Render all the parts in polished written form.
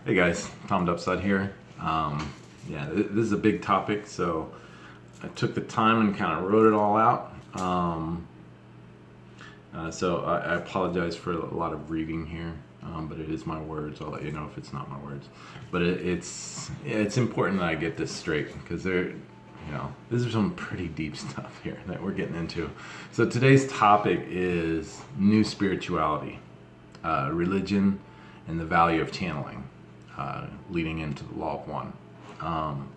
Hey guys, Tom Dupside here. This is a big topic, so I took the time and kind of wrote it all out. So I apologize for a lot of reading here, but it is my words. I'll let you know if it's not my words. But it's important that I get this straight because this is some pretty deep stuff here that we're getting into. So today's topic is new spirituality, religion, and the value of channeling. Leading into the law of one.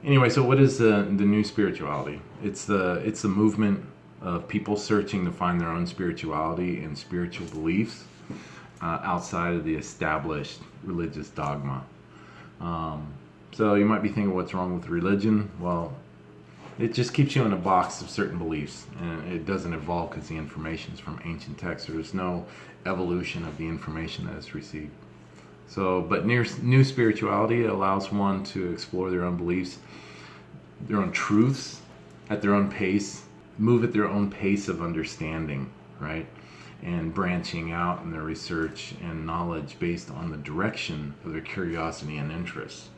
Anyway, so what is the new spirituality? It's the movement of people searching to find their own spirituality and spiritual beliefs outside of the established religious dogma. So you might be thinking, what's wrong with religion? Well, it just keeps you in a box of certain beliefs, and it doesn't evolve because the information is from ancient texts. There's no evolution of the information that is received. So, but new spirituality allows one to explore their own beliefs, their own truths, at their own pace, move at their own pace of understanding, right? And branching out in their research and knowledge based on the direction of their curiosity and interests,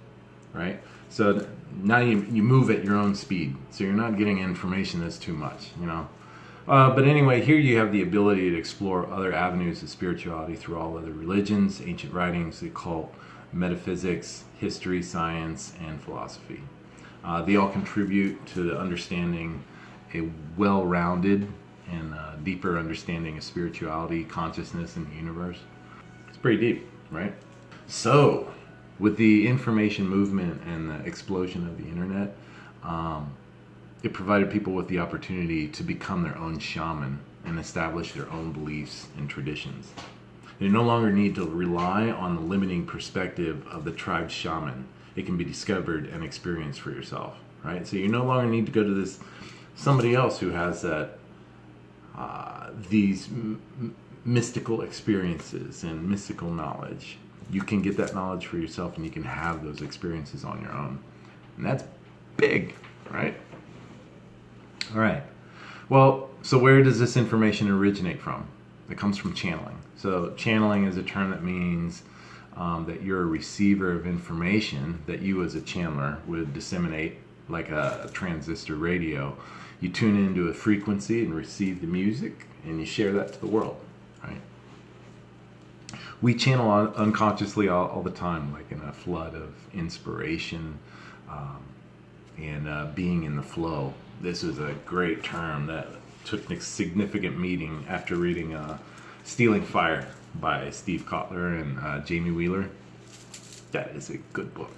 right? So now you move at your own speed, so you're not getting information that's too much, But anyway, here you have the ability to explore other avenues of spirituality through all other religions, ancient writings, the occult, metaphysics, history, science, and philosophy. They all contribute to understanding a well-rounded and deeper understanding of spirituality, consciousness, and the universe. It's pretty deep, right? So, with the information movement and the explosion of the internet, it provided people with the opportunity to become their own shaman and establish their own beliefs and traditions. They no longer need to rely on the limiting perspective of the tribe shaman. It can be discovered and experienced for yourself, right? So you no longer need to go to somebody else who has these mystical experiences and mystical knowledge. You can get that knowledge for yourself, and you can have those experiences on your own. And that's big, right? All right. Well, so where does this information originate from? It comes from channeling. So channeling is a term that means that you're a receiver of information that you as a channeler would disseminate like a transistor radio. You tune into a frequency and receive the music, and you share that to the world, right? We channel unconsciously all the time, like in a flood of inspiration and being in the flow. This is a great term that took a significant meaning after reading Stealing Fire by Steve Kotler and Jamie Wheeler. That is a good book.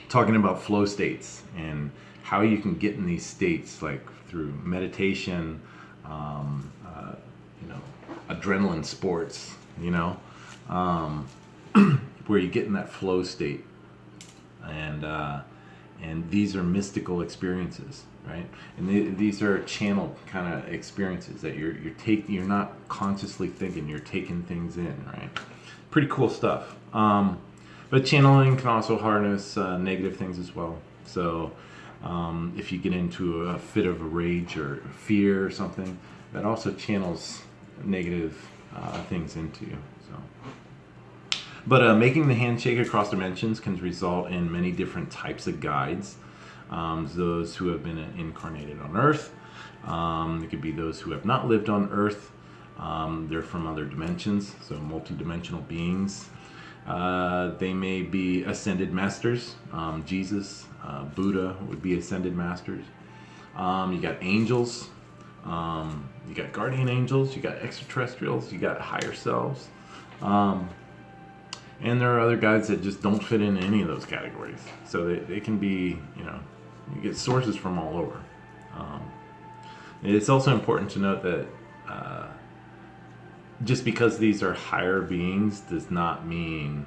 Talking about flow states and how you can get in these states, like through meditation, adrenaline sports, where you get in that flow state. And these are mystical experiences, right? And these are channeled kind of experiences that you're not consciously thinking, you're taking things in, right? Pretty cool stuff. But channeling can also harness negative things as well. So if you get into a fit of a rage or fear or something, that also channels negative things into you. But making the handshake across dimensions can result in many different types of guides. Those who have been incarnated on Earth. It could be those who have not lived on Earth. They're from other dimensions, so multidimensional beings. They may be ascended masters. Jesus, Buddha would be ascended masters. You got angels. You got guardian angels. You got extraterrestrials. You got higher selves. And there are other guides that just don't fit in any of those categories. So they can be, you get sources from all over. It's also important to note that just because these are higher beings does not mean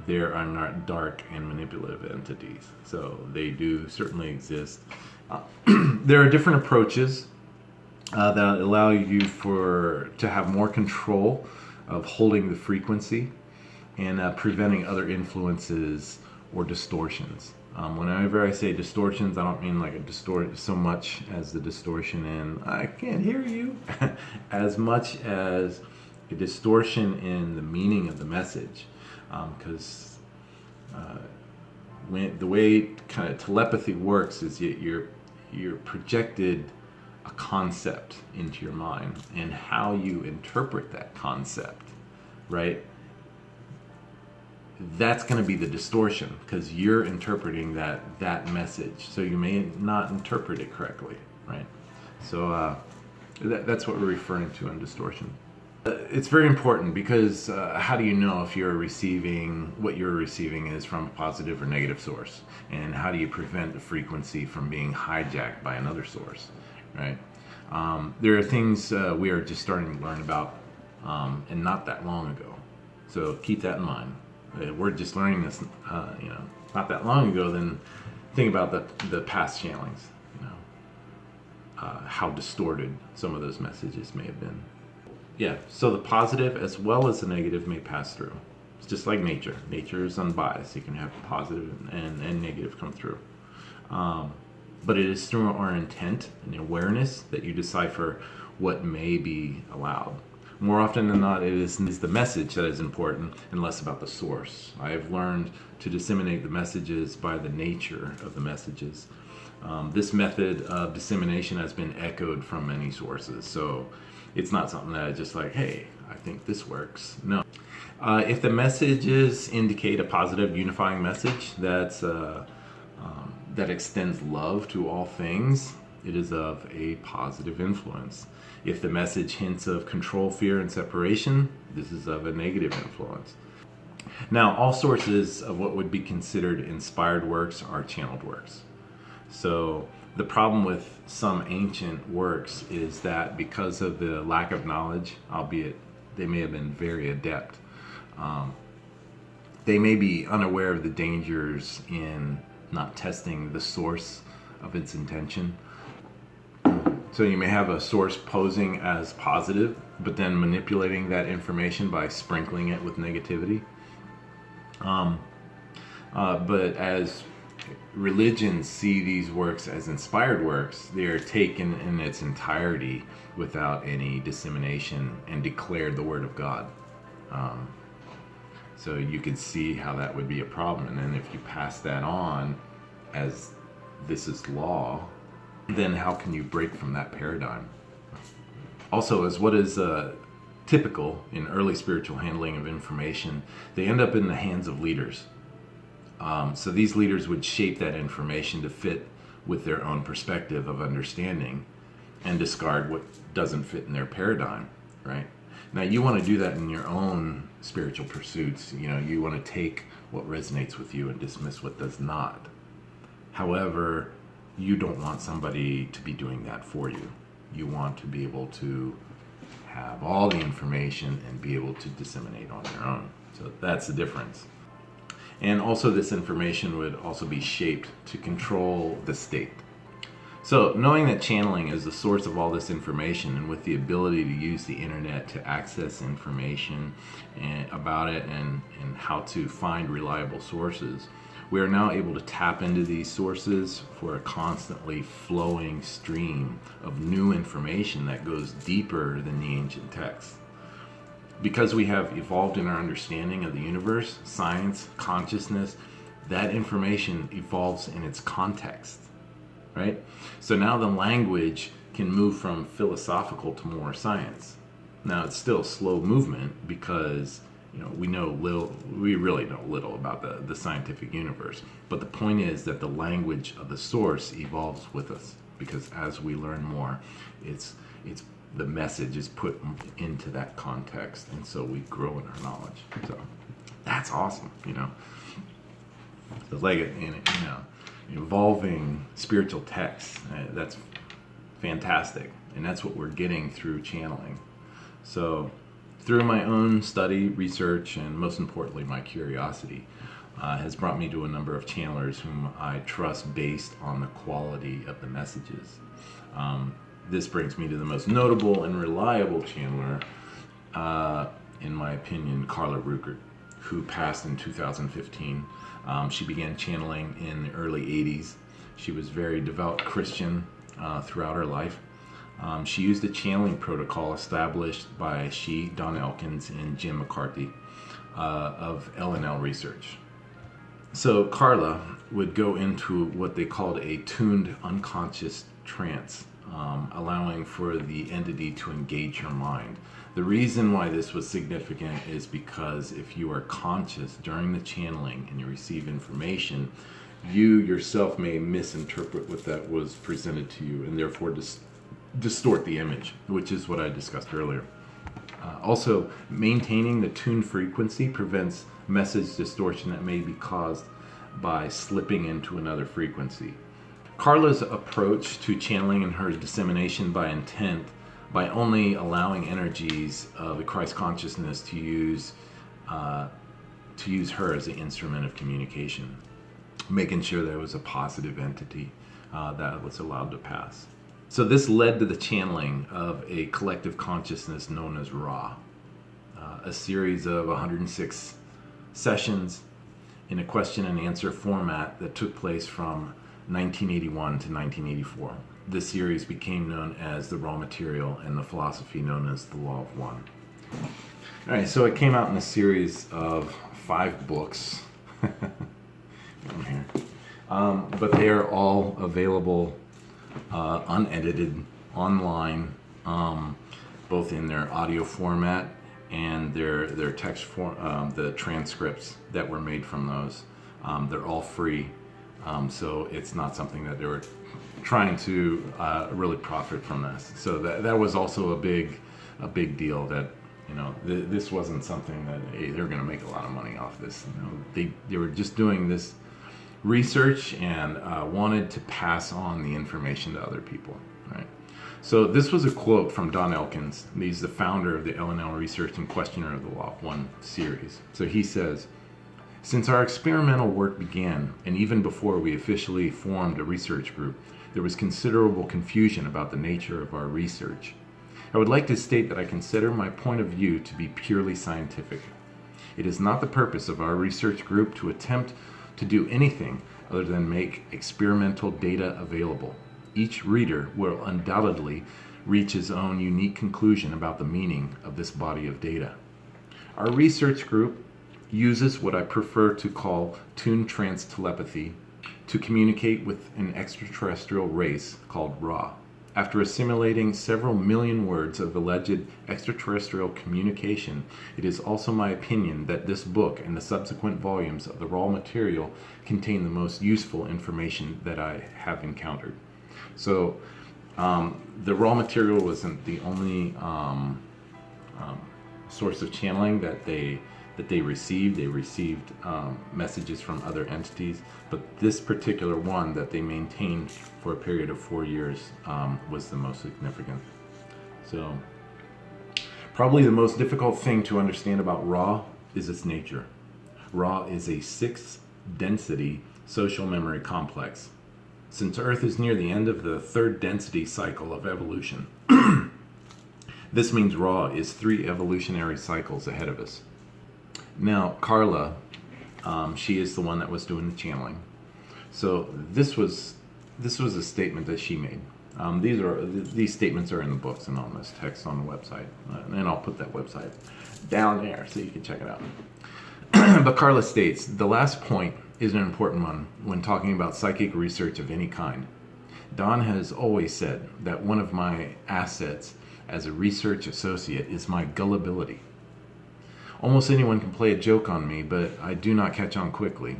there are not dark and manipulative entities. So they do certainly exist. There are different approaches that allow you to have more control of holding the frequency and preventing other influences or distortions. Whenever I say distortions, I don't mean like a distort so much as the distortion in I can't hear you, as much as a distortion in the meaning of the message, because when the way kind of telepathy works is you're projected a concept into your mind, and how you interpret that concept, right? That's going to be the distortion, because you're interpreting that message, so you may not interpret it correctly, right? So that's what we're referring to in distortion. It's very important, because how do you know if what you're receiving is from a positive or negative source? And how do you prevent the frequency from being hijacked by another source, right? There are things we are just starting to learn about, and not that long ago. So keep that in mind. We're just learning this, not that long ago. Then think about the past channelings, how distorted some of those messages may have been. Yeah, so the positive as well as the negative may pass through. It's just like nature. Nature is unbiased. You can have positive and negative come through. But it is through our intent and awareness that you decipher what may be allowed. More often than not, it is the message that is important and less about the source. I have learned to disseminate the messages by the nature of the messages. This method of dissemination has been echoed from many sources, so it's not something that I just like, hey, I think this works. No. If the messages indicate a positive unifying message that extends love to all things, it is of a positive influence. If the message hints of control, fear, and separation, this is of a negative influence. Now, all sources of what would be considered inspired works are channeled works. So the problem with some ancient works is that because of the lack of knowledge, albeit they may have been very adept, they may be unaware of the dangers in not testing the source of its intention. So you may have a source posing as positive, but then manipulating that information by sprinkling it with negativity. But as religions see these works as inspired works, they are taken in its entirety without any dissemination and declared the word of God. So you could see how that would be a problem. And then if you pass that on as this is law, then how can you break from that paradigm? Also, as what is typical in early spiritual handling of information, they end up in the hands of leaders. So these leaders would shape that information to fit with their own perspective of understanding and discard what doesn't fit in their paradigm, right? Now, you want to do that in your own spiritual pursuits. You want to take what resonates with you and dismiss what does not. However, you don't want somebody to be doing that for you. You want to be able to have all the information and be able to disseminate on your own. So that's the difference. And also, this information would also be shaped to control the state. So knowing that channeling is the source of all this information, and with the ability to use the internet to access information about it and how to find reliable sources, we are now able to tap into these sources for a constantly flowing stream of new information that goes deeper than the ancient texts. Because we have evolved in our understanding of the universe, science, consciousness, that information evolves in its context, right? So now the language can move from philosophical to more science. Now it's still slow movement because we really know little about the scientific universe. But the point is that the language of the source evolves with us, because as we learn more, the message is put into that context, and so we grow in our knowledge. So that's awesome, So like evolving spiritual texts, that's fantastic, and that's what we're getting through channeling. So through my own study, research, and most importantly my curiosity, has brought me to a number of channelers whom I trust based on the quality of the messages. This brings me to the most notable and reliable channeler, in my opinion, Carla Ruckert, who passed in 2015. She began channeling in the early 80s. She was very devout Christian throughout her life. She used a channeling protocol established by Don Elkins, and Jim McCarthy of L&L Research. So Carla would go into what they called a tuned unconscious trance, allowing for the entity to engage your mind. The reason why this was significant is because if you are conscious during the channeling and you receive information, you yourself may misinterpret what that was presented to you and therefore distort the image, which is what I discussed earlier. Also, maintaining the tuned frequency prevents message distortion that may be caused by slipping into another frequency. Carla's approach to channeling and her dissemination by intent, by only allowing energies of the Christ consciousness to use her as an instrument of communication, making sure there was a positive entity that was allowed to pass. So this led to the channeling of a collective consciousness known as Ra, a series of 106 sessions in a question and answer format that took place from 1981 to 1984. This series became known as the Raw Material, and the philosophy known as the Law of One. All right, so it came out in a series of 5 books. Down here. But they are all available unedited online, both in their audio format and their text form, the transcripts that were made from those. They're all free, so it's not something that they were trying to really profit from this. So that was also a big deal, that this wasn't something that they were going to make a lot of money off this. They were just doing this research and wanted to pass on the information to other people, right? So this was a quote from Don Elkins. He's the founder of the L&L Research and questioner of the Law of One series. So he says, "Since our experimental work began, and even before we officially formed a research group, there was considerable confusion about the nature of our research. I would like to state that I consider my point of view to be purely scientific. It is not the purpose of our research group to attempt to do anything other than make experimental data available. Each reader will undoubtedly reach his own unique conclusion about the meaning of this body of data. Our research group uses what I prefer to call tuned trance telepathy to communicate with an extraterrestrial race called Ra. After assimilating several million words of alleged extraterrestrial communication, it is also my opinion that this book and the subsequent volumes of the Raw Material contain the most useful information that I have encountered." So the Raw Material wasn't the only source of channeling that they received. They received messages from other entities, but this particular one that they maintained for a period of 4 years was the most significant. So probably the most difficult thing to understand about Ra is its nature. Ra is a 6th density social memory complex. Since Earth is near the end of the 3rd density cycle of evolution, this means Ra is 3 evolutionary cycles ahead of us. Now, Carla, she is the one that was doing the channeling. So this was a statement that she made. These statements are in the books and on this text on the website, and I'll put that website down there so you can check it out. But Carla states, "The last point is an important one when talking about psychic research of any kind. Don has always said that one of my assets as a research associate is my gullibility. Almost anyone can play a joke on me, but I do not catch on quickly.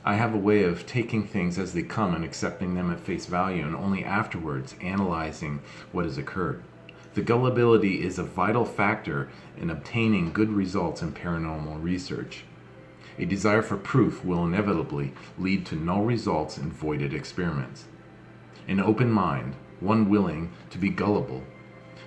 I have a way of taking things as they come and accepting them at face value, and only afterwards analyzing what has occurred. The gullibility is a vital factor in obtaining good results in paranormal research. A desire for proof will inevitably lead to null results and voided experiments. An open mind, one willing to be gullible,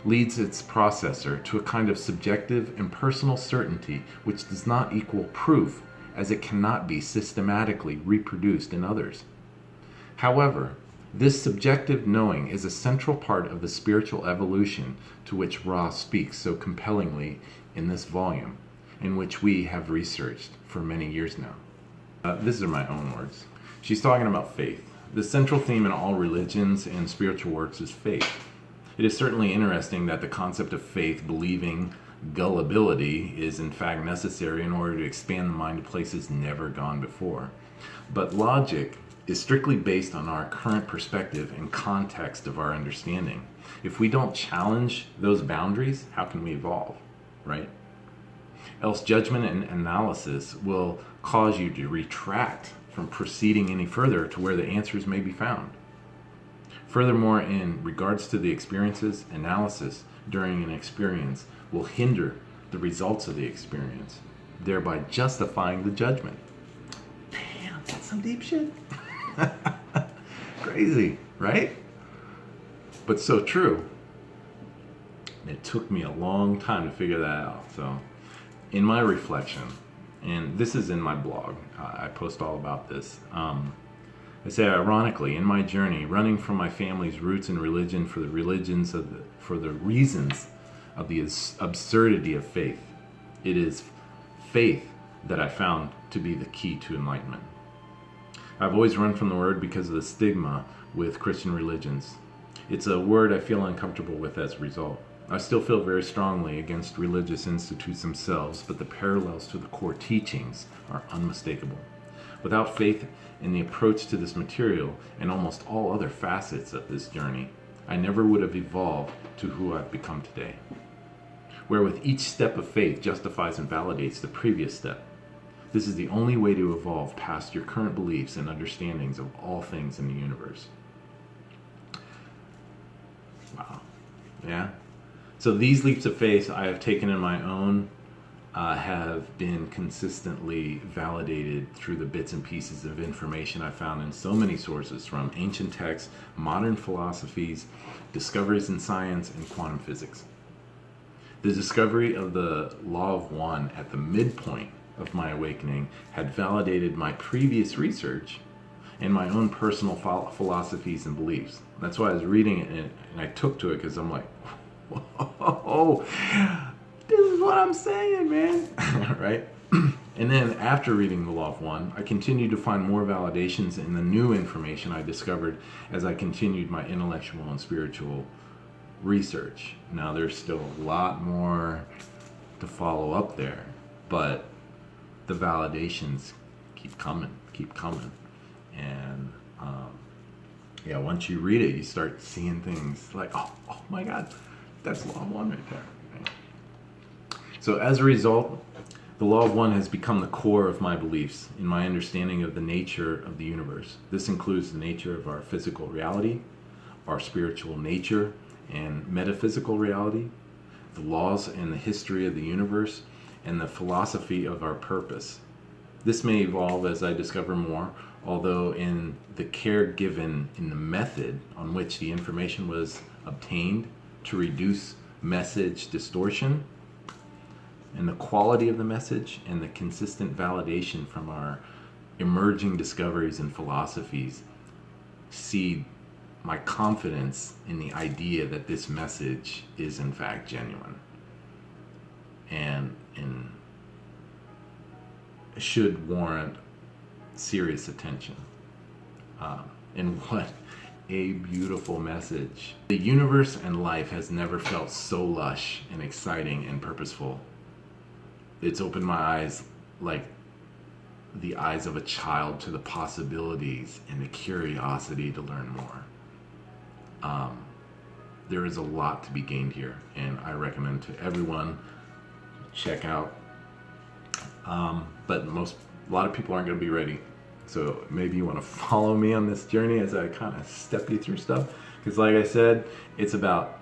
leads its processor to a kind of subjective and personal certainty which does not equal proof, as it cannot be systematically reproduced in others. However, this subjective knowing is a central part of the spiritual evolution to which Ra speaks so compellingly in this volume, in which we have researched for many years now." These are my own words. She's talking about faith. The central theme in all religions and spiritual works is faith. It is certainly interesting that the concept of faith, believing, gullibility is in fact necessary in order to expand the mind to places never gone before. But logic is strictly based on our current perspective and context of our understanding. If we don't challenge those boundaries, how can we evolve, right? Else judgment and analysis will cause you to retract from proceeding any further to where the answers may be found. Furthermore, in regards to the experiences, analysis during an experience will hinder the results of the experience, thereby justifying the judgment. Damn, that's some deep shit. Crazy, right? But so true. It took me a long time to figure that out. So, in my reflection, and this is in my blog, I post all about this. I say, ironically, in my journey, running from my family's roots in religion for the reasons of the absurdity of faith, it is faith that I found to be the key to enlightenment. I've always run from the word because of the stigma with Christian religions. It's a word I feel uncomfortable with as a result. I still feel very strongly against religious institutes themselves, but the parallels to the core teachings are unmistakable. Without faith in the approach to this material and almost all other facets of this journey, I never would have evolved to who I've become today. Where with each step of faith justifies and validates the previous step. This is the only way to evolve past your current beliefs and understandings of all things in the universe. Wow. Yeah. So these leaps of faith I have taken in my own have been consistently validated through the bits and pieces of information I found in so many sources, from ancient texts, modern philosophies, discoveries in science, and quantum physics. The discovery of the law of one at the midpoint of my awakening had validated my previous research and my own personal philosophies and beliefs. That's why I was reading it and I took to it, because I'm like, whoa, this is what I'm saying, man. Right? And then after reading the law of one, I continued to find more validations in the new information I discovered as I continued my intellectual and spiritual research. Now there's still a lot more to follow up there, but the validations keep coming. And yeah, once you read it, you start seeing things like, oh my God, that's law of one right there. Right? So as a result, the law of one has become the core of my beliefs in my understanding of the nature of the universe. This includes the nature of our physical reality, our spiritual nature and metaphysical reality, the laws and the history of the universe, and the philosophy of our purpose. This may evolve as I discover more, although in the care given in the method on which the information was obtained to reduce message distortion, and the quality of the message, and the consistent validation from our emerging discoveries and philosophies, seed my confidence in the idea that this message is in fact genuine and should warrant serious attention. And what a beautiful message. The universe and life has never felt so lush and exciting and purposeful. It's opened my eyes like the eyes of a child to the possibilities and the curiosity to learn more. There is a lot to be gained here, and I recommend to everyone check out. But a lot of people aren't going to be ready. So maybe you want to follow me on this journey as I kind of step you through stuff. Because like I said, it's about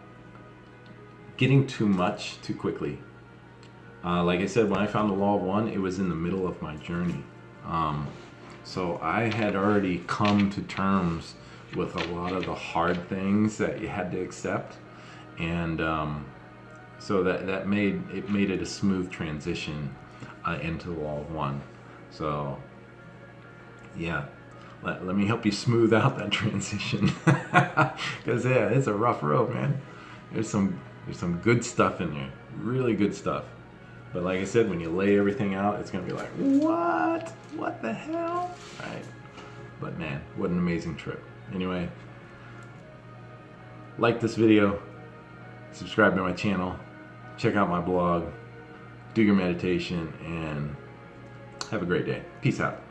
getting too much too quickly. Like I said, when I found the law of one, it was in the middle of my journey. So I had already come to terms with a lot of the hard things that you had to accept. And so that made it a smooth transition into the law of one. So yeah, let me help you smooth out that transition. Because yeah, it's a rough road, man. There's some good stuff in there, really good stuff. But like I said, when you lay everything out, it's gonna be like, what the hell, right? But man, what an amazing trip. Anyway, like this video, subscribe to my channel, check out my blog, do your meditation, and have a great day. Peace out.